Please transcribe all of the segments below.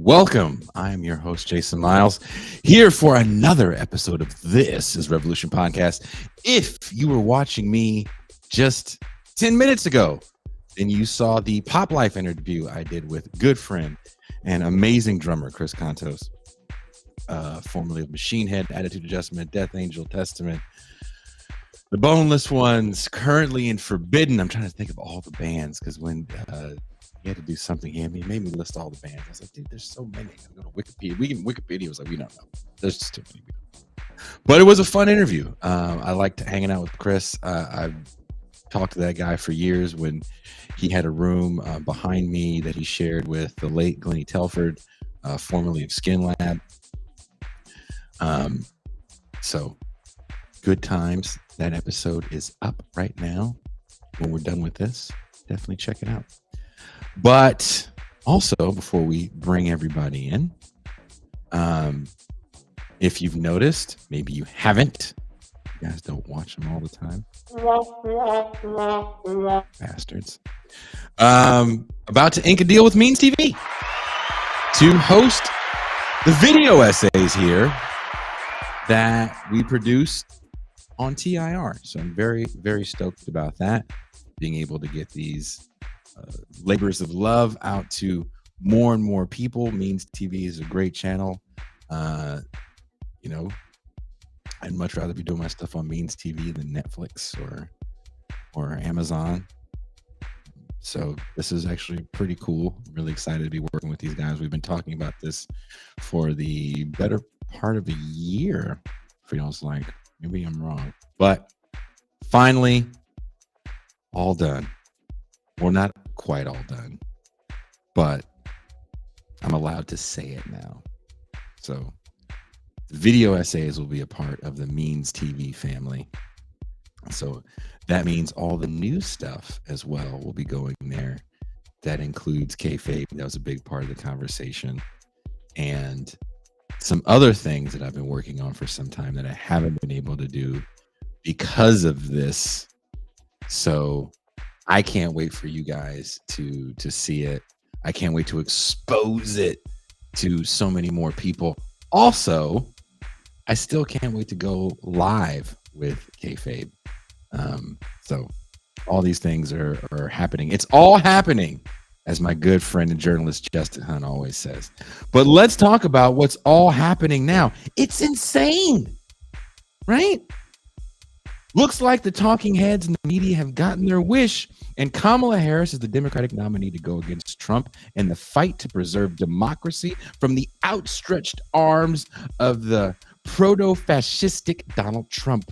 Welcome. I am your host, Jason Miles, here for another episode of This is Revolution Podcast. If you were watching me just 10 minutes ago, then you saw the Pop Life interview I did with good friend and amazing drummer, Chris Contos, formerly of Machine Head, Attitude Adjustment, Death Angel, Testament, The Boneless Ones, currently in Forbidden. I'm trying to think of all the bands because when he had to do something, he made me list all the bands. I was like, dude, there's so many. I go to Wikipedia. Wikipedia was like, we don't know. There's just too many. But it was a fun interview. I liked hanging out with Chris. I've talked to that guy for years when he had a room behind me that he shared with the late Glennie Telford, formerly of Skin Lab. So good times. That episode is up right now. When we're done with this, definitely check it out. But also, before we bring everybody in, if you've noticed, maybe you haven't, you guys don't watch them all the time. Bastards. About to ink a deal with Means TV to host the video essays here that we produce on TIR. So I'm very, very stoked about that, being able to get these labors of love out to more and more people. Means TV is a great channel. I'd much rather be doing my stuff on Means TV than Netflix or Amazon. So this is actually pretty cool. I'm really excited to be working with these guys. We've been talking about this for the better part of a year. Feels like maybe I'm wrong, but finally all done. Well, not quite all done, but I'm allowed to say it now. So video essays will be a part of the Means TV family. So that means all the new stuff as well will be going there. That includes kayfabe. That was a big part of the conversation. And some other things that I've been working on for some time that I haven't been able to do because of this. So I can't wait for you guys to see it. I can't wait to expose it to so many more people. Also, I still can't wait to go live with kayfabe. So all these things are happening. It's all happening, as my good friend and journalist Justin Hunt always says. But let's talk about what's all happening now. It's insane, right? Looks like the talking heads in the media have gotten their wish, and Kamala Harris is the Democratic nominee to go against Trump in the fight to preserve democracy from the outstretched arms of the proto-fascistic Donald Trump.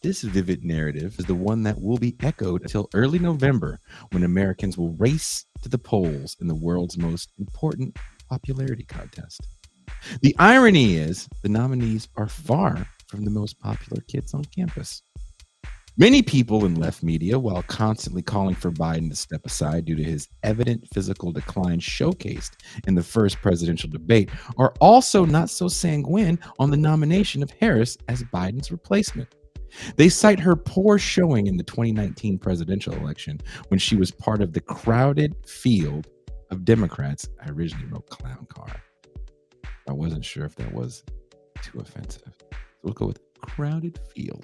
This vivid narrative is the one that will be echoed until early November, when Americans will race to the polls in the world's most important popularity contest. The irony is the nominees are far from the most popular kids on campus. Many people in left media, while constantly calling for Biden to step aside due to his evident physical decline showcased in the first presidential debate, are also not so sanguine on the nomination of Harris as Biden's replacement. They cite her poor showing in the 2019 presidential election when she was part of the crowded field of Democrats. I originally wrote clown car. I wasn't sure if that was too offensive. We'll go with crowded field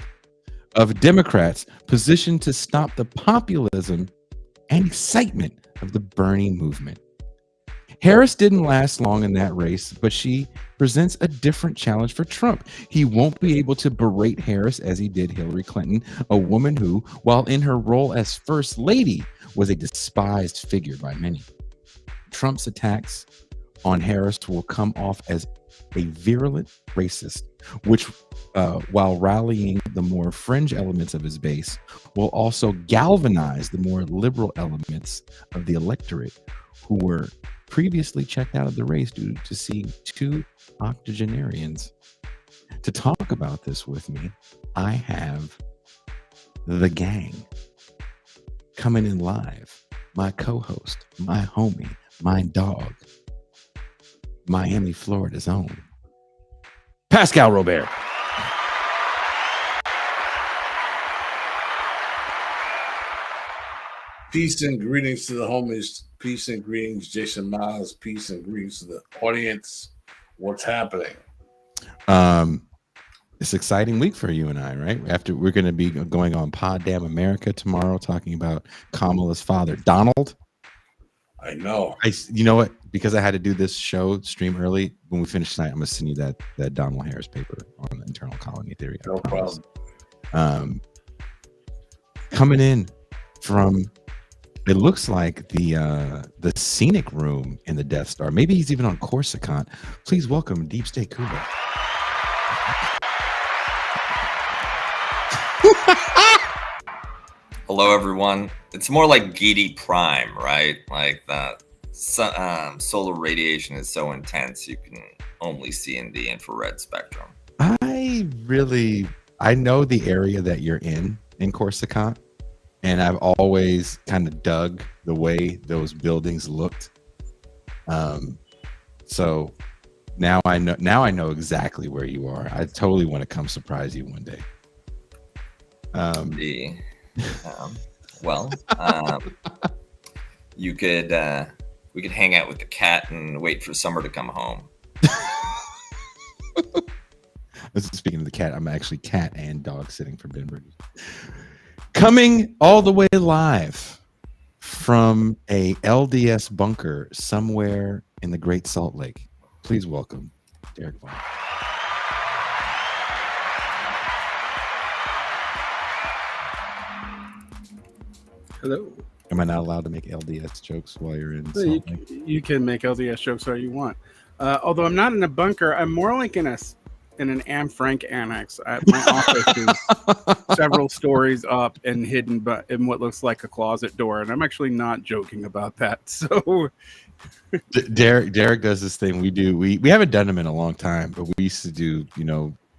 of Democrats positioned to stop the populism and excitement of the Bernie movement. Harris didn't last long in that race, but she presents a different challenge for Trump. He won't be able to berate Harris as he did Hillary Clinton, a woman who, while in her role as First Lady, was a despised figure by many. Trump's attacks on Harris will come off as a virulent racist, which, while rallying the more fringe elements of his base, will also galvanize the more liberal elements of the electorate who were previously checked out of the race due to seeing two octogenarians. To talk about this with me, I have the gang coming in live. My co-host, my homie, my dog, Miami, Florida's own, Pascal Robert. Peace and greetings to the homies. Peace and greetings, Jason Miles. Peace and greetings to the audience. What's happening? It's an exciting week for you and I, right? After we're going to be going on Pod Damn America tomorrow, talking about Kamala's father, Donald. I know. You know what? Because I had to do this stream early. When we finish tonight, I'm going to send you that Donald Harris paper on the internal colony theory. No problem. Coming in from, it looks like the scenic room in the Death Star. Maybe he's even on Coruscant. Please welcome Deep State Kuba. Hello, everyone. It's more like Geedy Prime, right? Like that solar radiation is so intense you can only see in the infrared spectrum. I know the area that you're in Coruscant, and I've always kind of dug the way those buildings looked. So now I know exactly where you are. I totally want to come surprise you one day. You could we could hang out with the cat and wait for summer to come home. Speaking of the cat, I'm actually cat and dog sitting for Ben Burgers. Coming all the way live from a LDS bunker somewhere in the Great Salt Lake. Please welcome Derek Vaughn. Hello. Am I not allowed to make LDS jokes while you're in Salt Lake? You can make LDS jokes all you want. Although I'm not in a bunker, I'm more like in an Anne Frank annex. My office is several stories up and hidden in what looks like a closet door, and I'm actually not joking about that. So Derek does this thing we haven't done them in a long time, but we used to do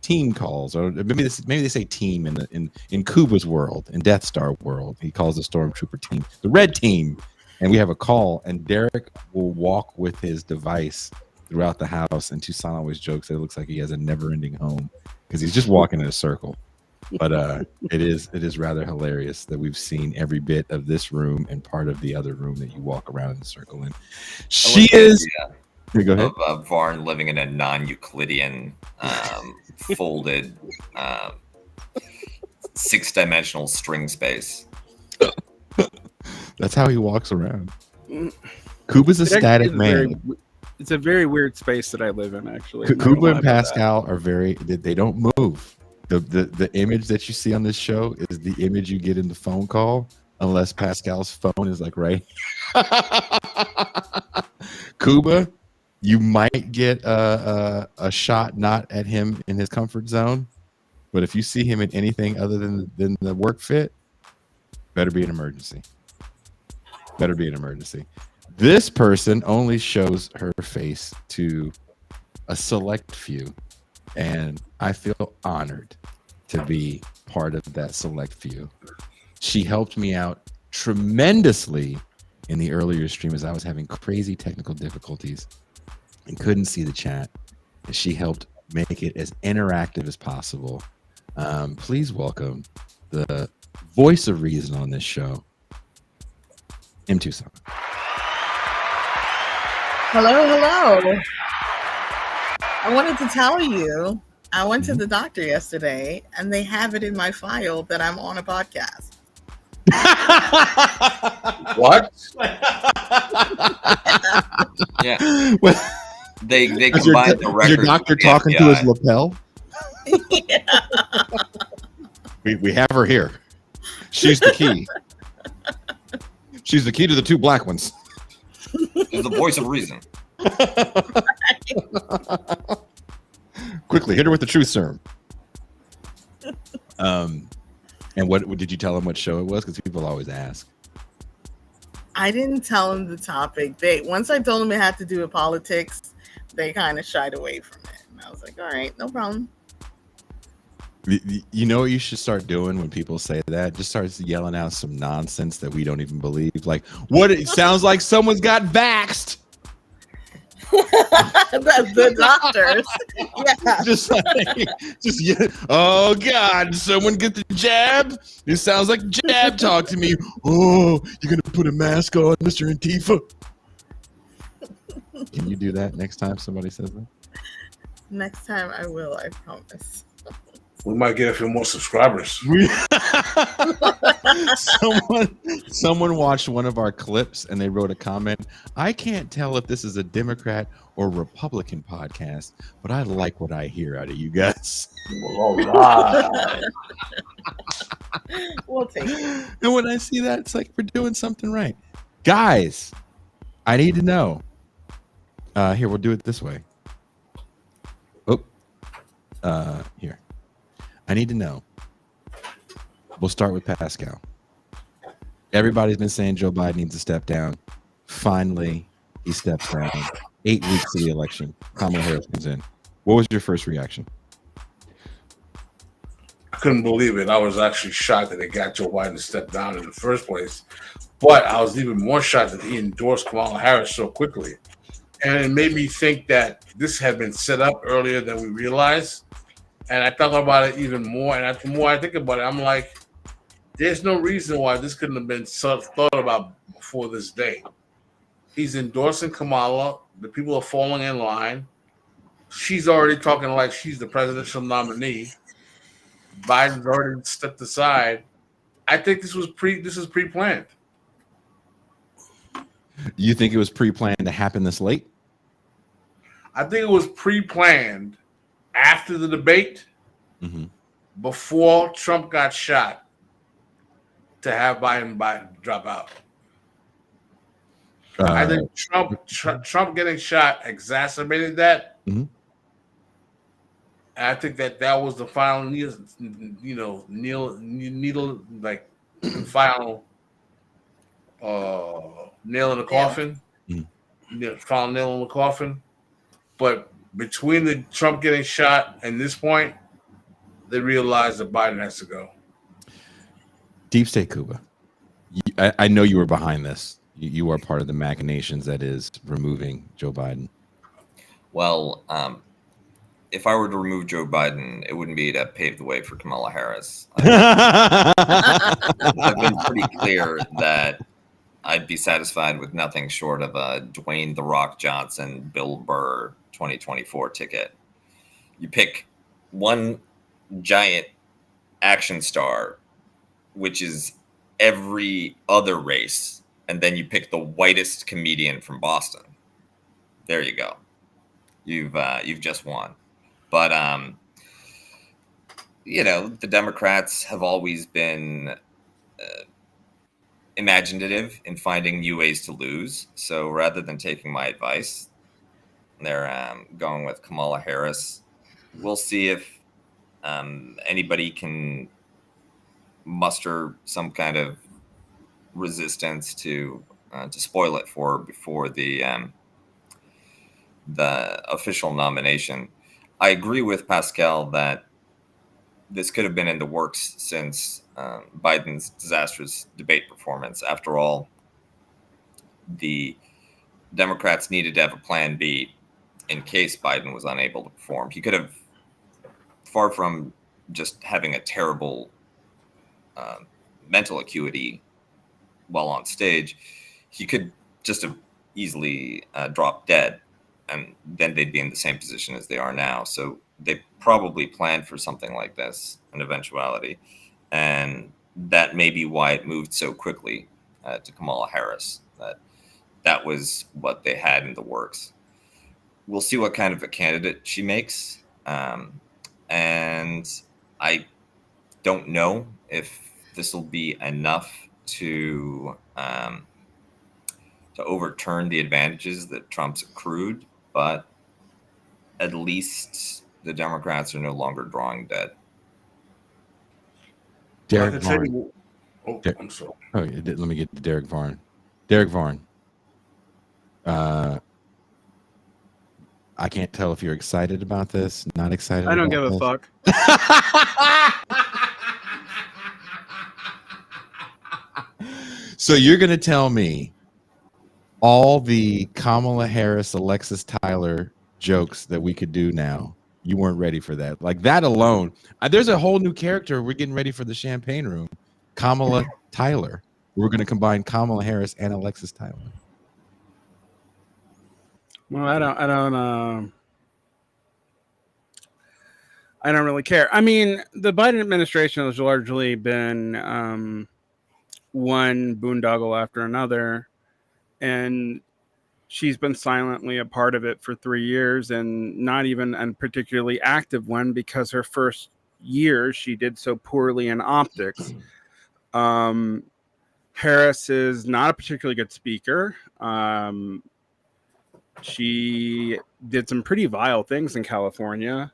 team calls, or maybe they say team in Kuba's world, in Death Star world. He calls the stormtrooper team the red team, and we have a call, and Derek will walk with his device throughout the house, and Tucson always jokes that it looks like he has a never-ending home because he's just walking in a circle. But it is rather hilarious that we've seen every bit of this room and part of the other room that you walk around in the circle in. She is. Go ahead. Of Varn living in a non-Euclidean folded 6-dimensional string space. That's how he walks around. Kuba's a static man. It's a very weird space that I live in, actually. Kuba and Pascal are they don't move. The image that you see on this show is the image you get in the phone call, unless Pascal's phone is like right. Kuba, you might get a shot not at him in his comfort zone, but if you see him in anything other than the work fit, better be an emergency. This person only shows her face to a select few, and I feel honored to be part of that select few. She helped me out tremendously in the earlier stream as I was having crazy technical difficulties and couldn't see the chat. And she helped make it as interactive as possible. Please welcome the voice of reason on this show, M. Tucson. Hello. I wanted to tell you, I went to the doctor yesterday, and they have it in my file that I'm on a podcast. What? Yeah. They combined the record. Your doctor talking to his lapel? Yeah. We have her here. She's the key. She's the key to the two black ones. She's the voice of reason. Quickly, hit her with the truth serum. And what did you tell them what show it was? Because people always ask. I didn't tell them the topic. Once I told them it had to do with politics, they kind of shied away from it. And I was like, all right, no problem. You know what you should start doing when people say that? Just start yelling out some nonsense that we don't even believe. Like, what? It sounds like someone's got vaxxed. the doctors. Yeah. just yeah. Oh God! Someone get the jab. It sounds like jab talk to me. Oh, you're gonna put a mask on, Mr. Antifa. Can you do that next time somebody says that? Next time I will, I promise. We might get a few more subscribers. Someone watched one of our clips and they wrote a comment. I can't tell if this is a Democrat or Republican podcast, but I like what I hear out of you guys. All right. We'll take it. And when I see that, it's like we're doing something right. Guys, I need to know. Here, we'll do it this way. Here. I need to know. We'll start with Pascal. Everybody's been saying Joe Biden needs to step down. Finally, he steps down. 8 weeks to the election. Kamala Harris comes in. What was your first reaction? I couldn't believe it. I was actually shocked that they got Joe Biden to step down in the first place. But I was even more shocked that he endorsed Kamala Harris so quickly. And it made me think that this had been set up earlier than we realized. And I thought about it even more. And the more I think about it, I'm like, there's no reason why this couldn't have been thought about before this day. He's endorsing Kamala. The people are falling in line. She's already talking like she's the presidential nominee. Biden's already stepped aside. I think this is pre-planned. You think it was pre-planned to happen this late? I think it was pre-planned after the debate, before Trump got shot, to have Biden drop out. I think Trump getting shot exacerbated that. And I think that was the final needle, like final nail in the coffin. Final nail in the coffin. But between the Trump getting shot and this point, they realized that Biden has to go. Deep State Cuba. I know you were behind this. You are part of the machinations that is removing Joe Biden. Well, if I were to remove Joe Biden, it wouldn't be to pave the way for Kamala Harris. I've been pretty clear that I'd be satisfied with nothing short of a Dwayne "The Rock" Johnson, Bill Burr 2024 ticket. You pick one giant action star, which is every other race, and then you pick the whitest comedian from Boston. There you go. You've just won. But the Democrats have always been imaginative in finding new ways to lose. So rather than taking my advice, they're going with Kamala Harris. We'll see if anybody can muster some kind of resistance to spoil it before the official nomination. I agree with Pascal that this could have been in the works since Biden's disastrous debate performance. After all, the Democrats needed to have a plan B in case Biden was unable to perform. He could have, far from just having a terrible mental acuity while on stage, he could just have easily dropped dead, and then they'd be in the same position as they are now. So they probably planned for something like this, an eventuality, and that may be why it moved so quickly to Kamala Harris. That was what they had in the works. We'll see what kind of a candidate she makes, and I don't know if this will be enough to overturn the advantages that Trump's accrued, but at least the Democrats are no longer drawing dead. Derek Varn. I'm sorry. Oh, let me get to Derek Varn. Derek Varn. I can't tell if you're excited about this, not excited. I don't give a fuck. So you're going to tell me all the Kamala Harris, Alexis Tyler jokes that we could do now. You weren't ready for that. Like that alone. There's a whole new character. We're getting ready for the champagne room. Kamala Tyler. We're going to combine Kamala Harris and Alexis Tyler. Well, I don't really care. I mean, the Biden administration has largely been one boondoggle after another, and she's been silently a part of it for 3 years, and not even a particularly active one, because her first year she did so poorly in optics. Harris is not a particularly good speaker. She did some pretty vile things in California.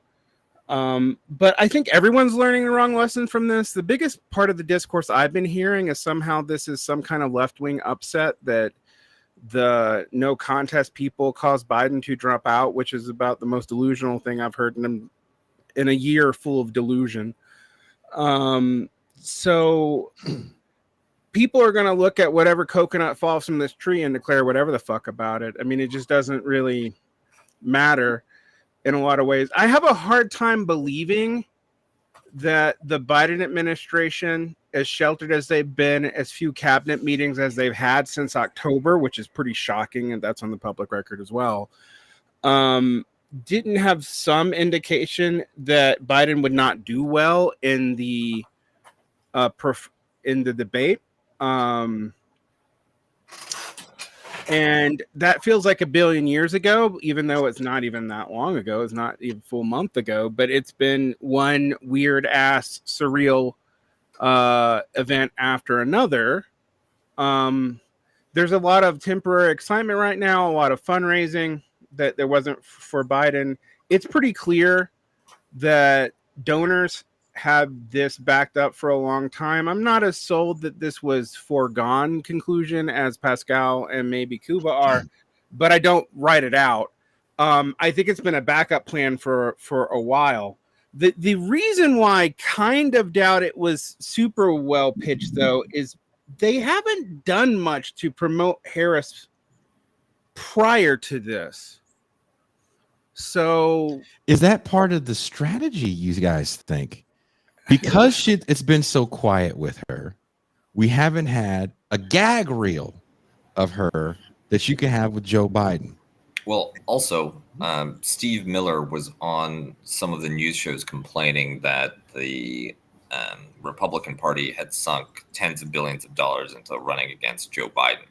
But I think everyone's learning the wrong lesson from this. The biggest part of the discourse I've been hearing is somehow this is some kind of left-wing upset, that the no contest people caused Biden to drop out, which is about the most delusional thing I've heard in a year full of delusion. So people are going to look at whatever coconut falls from this tree and declare whatever the fuck about it. I mean, it just doesn't really matter in a lot of ways. I have a hard time believing that the Biden administration, as sheltered as they've been, as few cabinet meetings as they've had since October, which is pretty shocking, and that's on the public record as well, didn't have some indication that Biden would not do well in the debate. And that feels like a billion years ago, even though it's not even that long ago. It's not even a full month ago, but it's been one weird ass surreal event after another. There's a lot of temporary excitement right now, a lot of fundraising that there wasn't for Biden. It's pretty clear that donors have this backed up for a long time. I'm not as sold that this was foregone conclusion as Pascal and maybe Kuba are, but I don't write it out. I think it's been a backup plan for a while. The reason why I kind of doubt it was super well pitched, though, is they haven't done much to promote Harris prior to this. So is that part of the strategy, you guys think? Because it's been so quiet with her, we haven't had a gag reel of her that you can have with Joe Biden. Well, also, Steve Miller was on some of the news shows complaining that the Republican Party had sunk tens of billions of dollars into running against Joe Biden.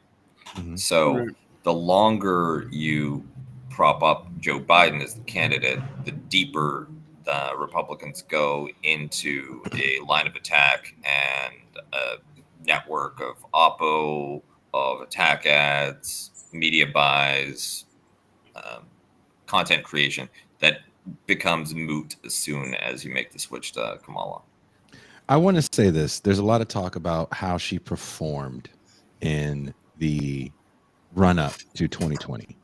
Mm-hmm. So the longer you prop up Joe Biden as the candidate, the deeper the Republicans go into a line of attack and a network of oppo, of attack ads, media buys, content creation that becomes moot as soon as you make the switch to Kamala. I want to say this. There's a lot of talk about how she performed in the run-up to 2020.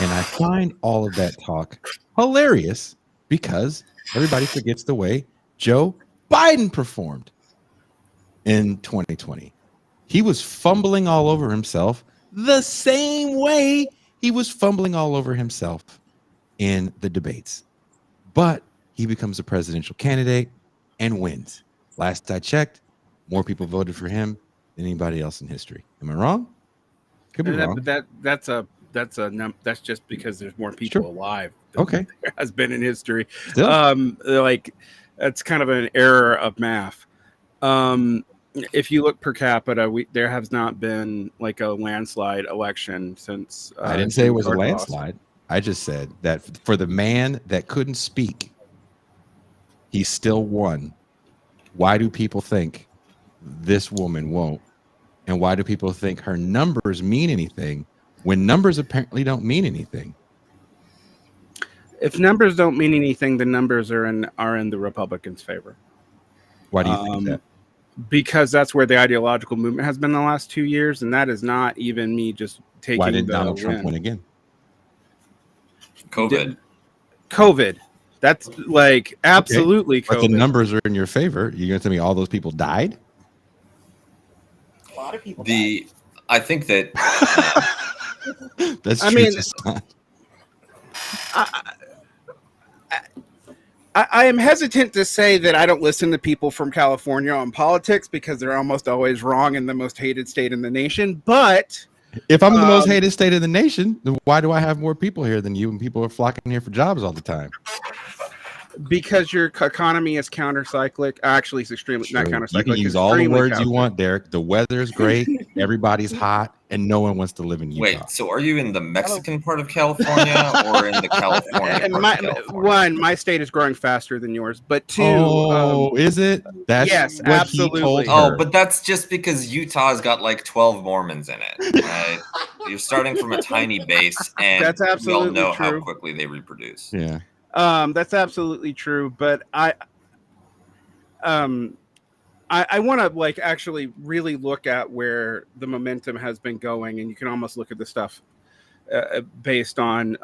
And I find all of that talk hilarious, because everybody forgets the way Joe Biden performed in 2020. He was fumbling all over himself the same way he was fumbling all over himself in the debates. But he becomes a presidential candidate and wins. Last I checked, more people voted for him than anybody else in history. Am I wrong? Could be wrong. That's just because there's more people alive than there has been in history. Like, that's kind of an error of math. If you look per capita, there has not been like a landslide election since. I didn't say it was a landslide. I just said that for the man that couldn't speak, he still won. Why do people think this woman won't? And why do people think her numbers mean anything when numbers apparently don't mean anything? If numbers don't mean anything, the numbers are in the Republicans' favor. Why do you think that? Because that's where the ideological movement has been the last 2 years, and that is not even me just taking. Why didn't Donald Trump win again? COVID. That's like absolutely COVID. But the numbers are in your favor. You're going to tell me all those people died? A lot of people died. I think that That's I true. mean, I am hesitant to say that I don't listen to people from California on politics because they're almost always wrong in the most hated state in the nation. But if I'm the most hated state in the nation, then why do I have more people here than you? And people are flocking here for jobs all the time. Because your economy is countercyclic. Actually, it's extremely not countercyclic. You can use all the words you want, Derek. The weather's great. Everybody's hot, and no one wants to live in Utah. Wait, so are you in the Mexican part of California or in the California part of California? One, my state is growing faster than yours, but two, is it? That's yes, what absolutely. He told her. Oh, but that's just because Utah's got like 12 Mormons in it. Right? You're starting from a tiny base, and that's absolutely we all know true. how quickly they reproduce. Yeah. That's absolutely true, but I want to like actually really look at where the momentum has been going, and you can almost look at the stuff based on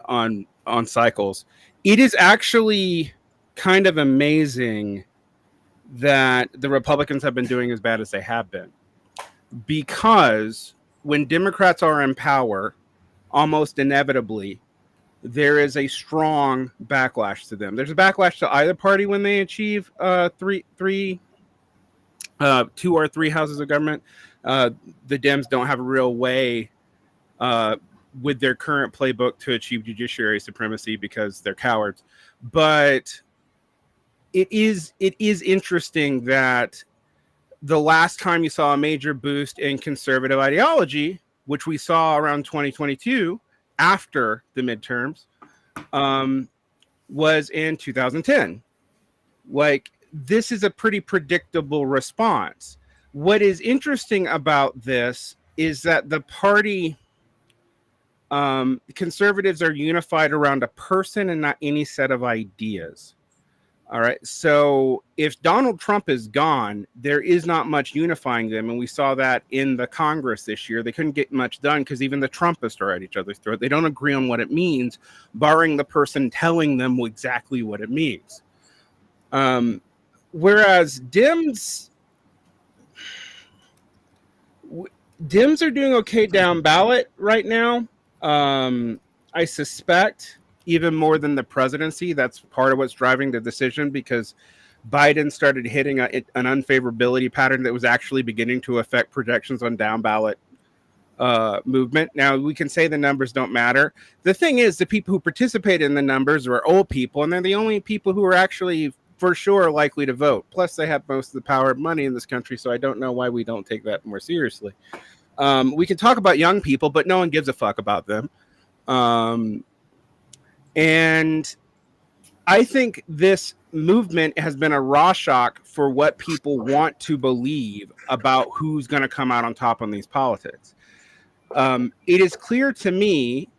cycles. It is actually kind of amazing that the Republicans have been doing as bad as they have been, because when Democrats are in power, almost inevitably there is a strong backlash to them. There's a backlash to either party when they achieve 2 or 3 houses of government. The Dems don't have a real way with their current playbook to achieve judiciary supremacy because they're cowards. But it is interesting that the last time you saw a major boost in conservative ideology, which we saw around 2022, after the midterms, was in 2010. Like, this is a pretty predictable response. What is interesting about this is that the party, conservatives are unified around a person and not any set of ideas. All right. So if Donald Trump is gone, there is not much unifying them. And we saw that in the Congress this year. They couldn't get much done because even the Trumpists are at each other's throat. They don't agree on what it means, barring the person telling them exactly what it means. Whereas Dems are doing okay down ballot right now. I suspect even more than the presidency. That's part of what's driving the decision, because Biden started hitting an unfavorability pattern that was actually beginning to affect projections on down ballot movement. Now, we can say the numbers don't matter. The thing is, the people who participate in the numbers are old people, and they're the only people who are actually for sure likely to vote. Plus, they have most of the power of money in this country, so I don't know why we don't take that more seriously. We can talk about young people, but no one gives a fuck about them. And I think this movement has been a raw shock for what people want to believe about who's going to come out on top on these politics. It is clear to me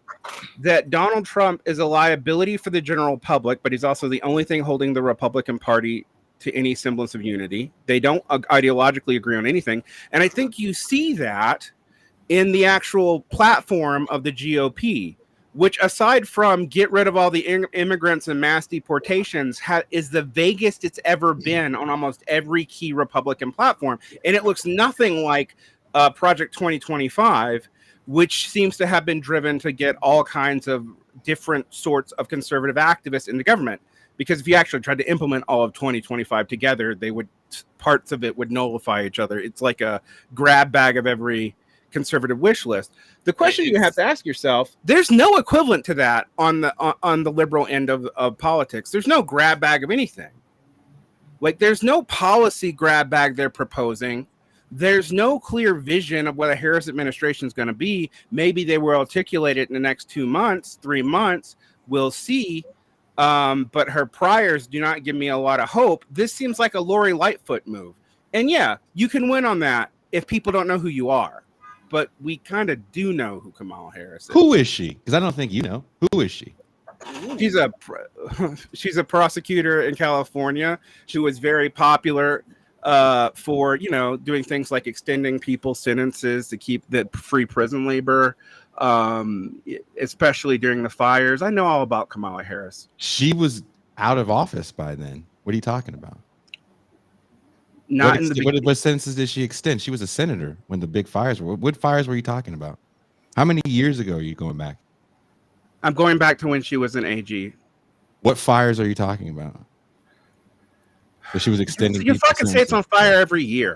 that Donald Trump is a liability for the general public, but he's also the only thing holding the Republican Party to any semblance of unity. They don't ideologically agree on anything. And I think you see that in the actual platform of the GOP, which, aside from get rid of all the immigrants and mass deportations, is the vaguest it's ever been on almost every key Republican platform. And it looks nothing like Project 2025, which seems to have been driven to get all kinds of different sorts of conservative activists in the government. Because if you actually tried to implement all of 2025 together, parts of it would nullify each other. It's like a grab bag of every conservative wish list. The question you have to ask yourself, there's no equivalent to that on the liberal end of politics. There's no grab bag of anything. Like, there's no policy grab bag they're proposing. There's no clear vision of what a Harris administration is going to be. Maybe they will articulate it in the next 2 months, 3 months. We'll see. But her priors do not give me a lot of hope. This seems like a Lori Lightfoot move. And yeah, you can win on that if people don't know who you are. But we kind of do know who Kamala Harris is. Who is she? Because I don't think you know. Who is she? She's a prosecutor in California. She was very popular for, doing things like extending people's sentences to keep the free prison labor, especially during the fires. I know all about Kamala Harris. She was out of office by then. What are you talking about? What sentences did she extend? She was a senator when the big fires were. What fires were you talking about? How many years ago are you going back? I'm going back to when she was an AG. What fires are you talking about? That she was extending. You people's fucking say it's on sentences. fire every year.